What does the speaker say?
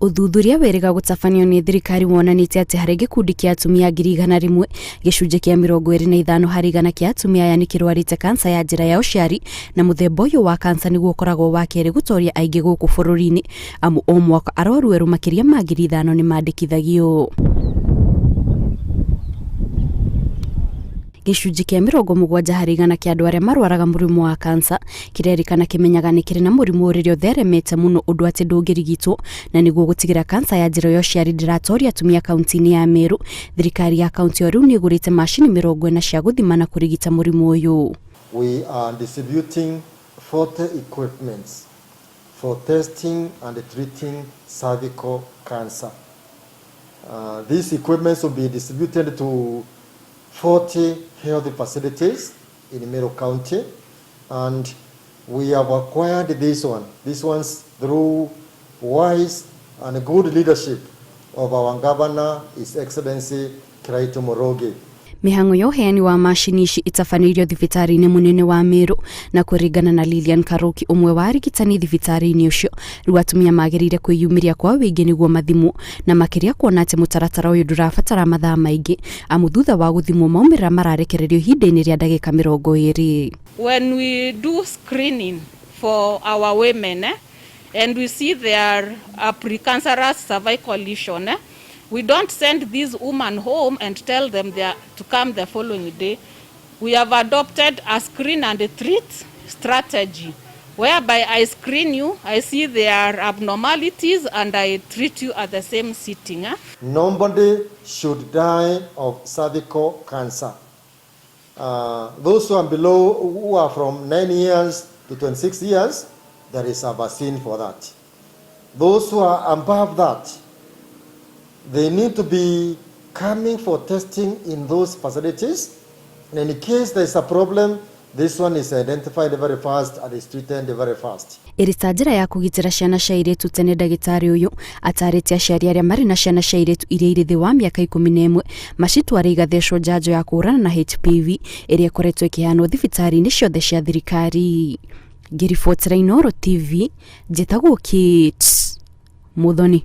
Ũthuthuria wĩrĩga gũtabanio nĩ thirikari wonanĩtie atĩ harĩ gĩkundi kĩa atumia 100,000 gĩcunjĩ kĩa 25 harĩ igana kĩa atumia aya nĩ kĩrwarĩte kansa ya njĩra ya ũciari, na mũthemba ũyũ wa kansa nĩguo ũkoragwo wa kerĩ gũtoria aingĩ gũkũ bũrũri-inĩ, amu o mwaka arwaru erũ makĩria ma 5,000 nĩ mandĩkithagio. Gĩcunjĩ kĩa 70 harĩ igana kĩa andũ arĩa marwaraga mũrimũ wa kansa kĩrerĩkana kĩmenyaga nĩ kĩrĩ na mũrimũ ũrĩa ũtheremete mũno ũndũ atĩ ndũngĩrigitwo, na nĩguo gũtigĩra kansa ya njĩra ya ũciari ndĩratoria atumia kaunti-inĩ ya Meru, thirikari ya kaunti ĩyo rĩu nĩ ĩgũrĩte macini 40 cia gũthima na kũrigita mũrimũ ũyũ. We are distributing 40 equipments for testing and treating cervical cancer. These equipments will be distributed to 40 health facilities in Meru County, and we have acquired this ones through wise and good leadership of our Governor, His Excellency Kiraito Moroge. Mĩhang'o ya ũheani wa macini ici itabanĩirio thibitarĩ-inĩ mũnene wa Meru, na kũringana na Lilian Karuki, ũmwe wa arigitani thibitarĩ-inĩ ũcio, rĩu atumia magĩrĩire kwĩyumĩria kwa wĩingĩ nĩguo mathimwo, na makĩria kuona atĩ mũtaratara ũyũ ndũrabatara mathaa maingĩ, amu thutha wa gũthimwo maumĩrĩra mararekererio ihinda-inĩ rĩa ndagĩka 20. When we do screening for our women and we see their precancerous cervical lesion, we don't send these women home and tell them they are to come the following day. We have adopted a screen and a treat strategy, whereby I screen you, I see their abnormalities, and I treat you at the same sitting. Nobody should die of cervical cancer. Those who are below, who are from 9 years to 26 years, there is a vaccine for that. Those who are above that, they need to be coming for testing in those facilities. And in case there is a problem, this one is identified very fast and is treated very fast. Ĩrĩ njĩra ya kũgitĩra ciana cia airĩtu tene, ndagĩtarĩ ũyũ atarĩte aciari arĩa marĩ na ciana cia airĩtu iria irĩ thĩ wa mĩaka 11 macitware igathecwo njanjo ya kũhũrana na HPV ĩrĩa ĩkoretwo ĩkĩheanwo thibitarĩ-inĩ ciothe cia thirikari. Ngĩribotera Inooro TV, njĩtagwo Kate Muthoni.